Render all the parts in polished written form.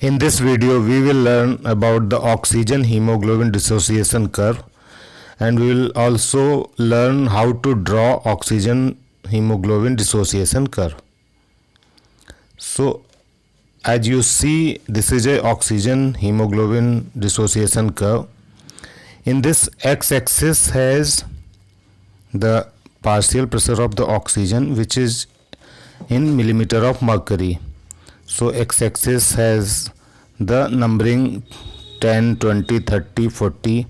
In this video, we will learn about the oxygen hemoglobin dissociation curve, and we will also learn how to draw oxygen hemoglobin dissociation curve. So, as you see, this is a oxygen hemoglobin dissociation curve. In this x-axis has the partial pressure of the oxygen, which is in millimeter of mercury. So x-axis has the numbering 10, 20, 30, 40,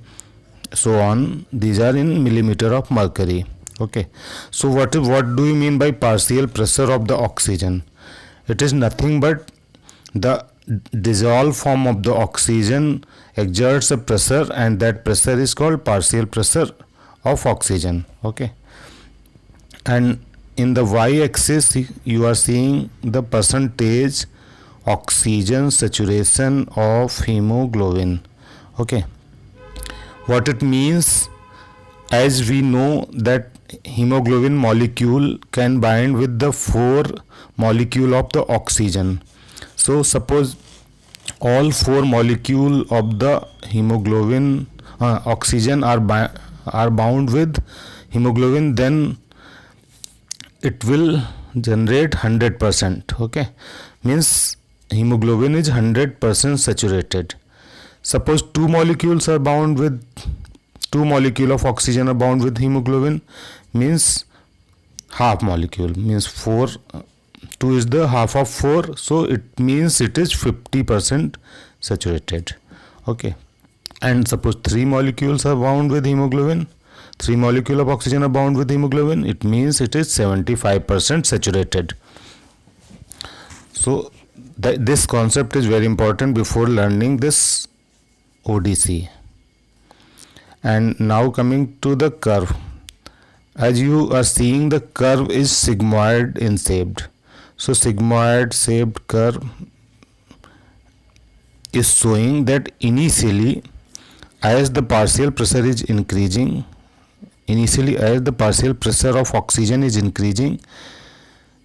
so on. These are in millimeter of mercury. Okay. So what do you mean by partial pressure of the oxygen? It is nothing but the dissolved form of the oxygen exerts a pressure, and that pressure is called partial pressure of oxygen. Okay. And in the y-axis you are seeing the percentage oxygen saturation of hemoglobin. Okay, what it means, as we know that hemoglobin molecule can bind with the 4 molecule of the oxygen. So suppose all 4 molecule of the hemoglobin oxygen are bound with hemoglobin, then it will generate 100%. Okay, means hemoglobin is 100% saturated. Suppose 2 molecules are bound with 2 molecule of oxygen are bound with hemoglobin, means half molecule, means 4, 2 is the half of 4, so it means it is 50% saturated. Okay, and suppose 3 molecules are bound with hemoglobin, 3 molecule of oxygen are bound with hemoglobin, it means it is 75% saturated. So this concept is very important before learning this ODC. And now coming to the curve, as you are seeing, the curve is sigmoid in shaped. So sigmoid shaped curve is showing that initially as the partial pressure is increasing, as the partial pressure of oxygen is increasing,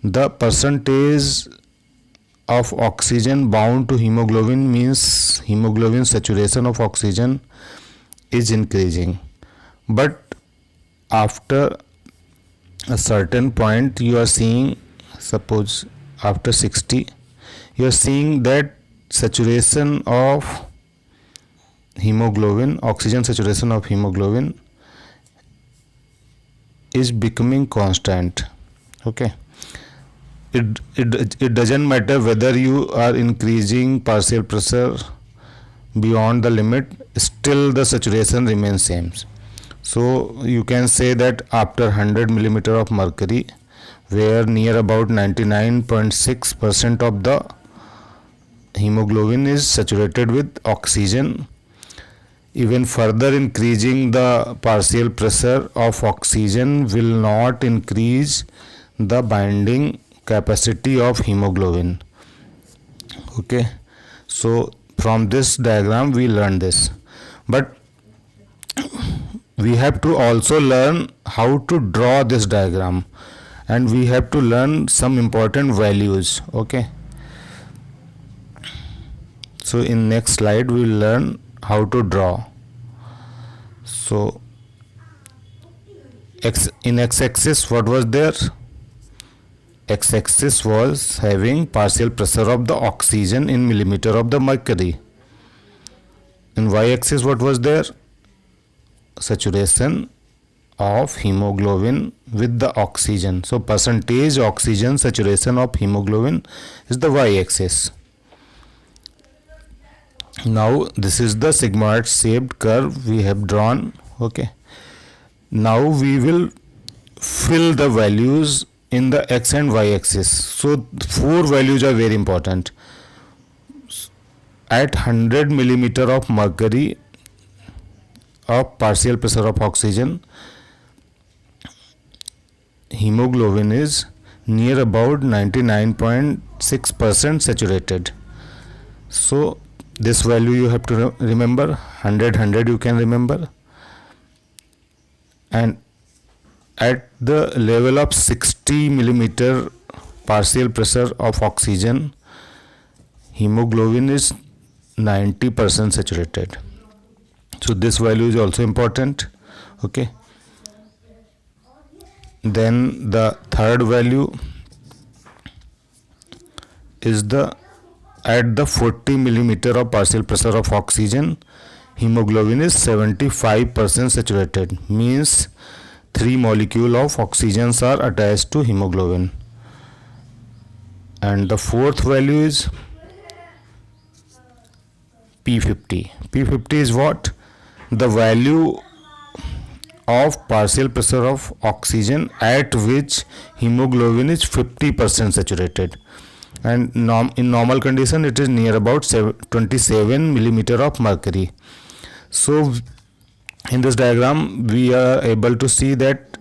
the percentage of oxygen bound to hemoglobin, means hemoglobin saturation of oxygen, is increasing. But after a certain point, you are seeing, suppose after 60, you are seeing that saturation of hemoglobin, oxygen saturation of hemoglobin is becoming constant. Okay, it doesn't matter whether you are increasing partial pressure beyond the limit, still the saturation remains same. So you can say that after 100 millimeter of mercury, where near about 99.6% of the hemoglobin is saturated with oxygen, even further increasing the partial pressure of oxygen will not increase the binding capacity of hemoglobin. Okay, so from this diagram we learn this, but we have to also learn how to draw this diagram, and we have to learn some important values. Okay, so in next slide we will learn how to draw. So in x-axis what was there? X-axis was having partial pressure of the oxygen in millimeter of the mercury. In y-axis what was there? Saturation of hemoglobin with the oxygen. So percentage oxygen saturation of hemoglobin is the y-axis. Now this is the sigmoid shaped curve we have drawn. Okay, now we will fill the values in the x and y axis. So 4 values are very important. At 100 millimeter of mercury of partial pressure of oxygen, hemoglobin is near about 99.6% saturated. So this value you have to remember, 100 you can remember. And at the level of 60 millimeter partial pressure of oxygen, hemoglobin is 90% saturated. So this value is also important. Okay. Then the third value is at the 40 millimeter of partial pressure of oxygen, hemoglobin is 75% saturated, means 3 molecules of oxygens are attached to hemoglobin. And the fourth value is P50. P50 is what? The value of partial pressure of oxygen at which hemoglobin is 50% saturated, and in normal condition it is near about 27 millimeter of mercury. So in this diagram we are able to see that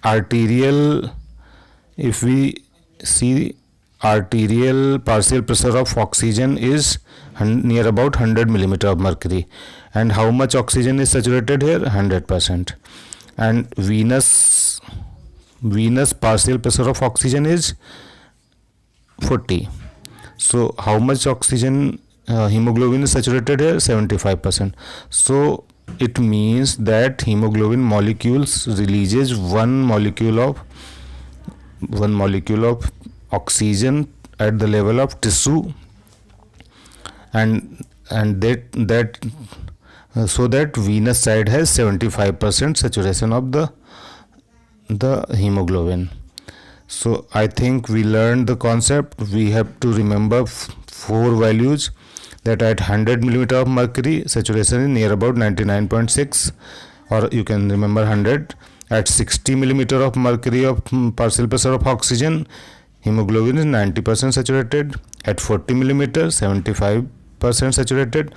arterial, if we see arterial partial pressure of oxygen is near about 100 millimeter of mercury, and how much oxygen is saturated here? 100%. And venous partial pressure of oxygen is 40. So how much oxygen hemoglobin is saturated here? 75%. So it means that hemoglobin molecules releases one molecule of oxygen at the level of tissue, and that so that venous side has 75% saturation of the hemoglobin. So I think we learned the concept. We have to remember 4 values, that at 100 millimeter of mercury saturation is near about 99.6, or you can remember 100. At 60 millimeter of mercury of partial pressure of oxygen, hemoglobin is 90% saturated. At 40 millimeter, 75% saturated,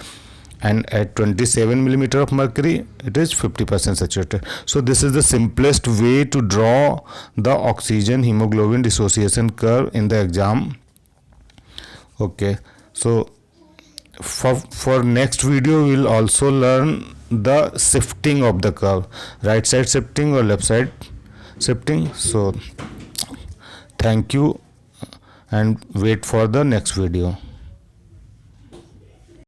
and at 27 millimeter of mercury it is 50% saturated. So this is the simplest way to draw the oxygen hemoglobin dissociation curve in the exam. Okay, so for next video we will also learn the shifting of the curve, right side shifting or left side shifting. So thank you, and wait for the next video.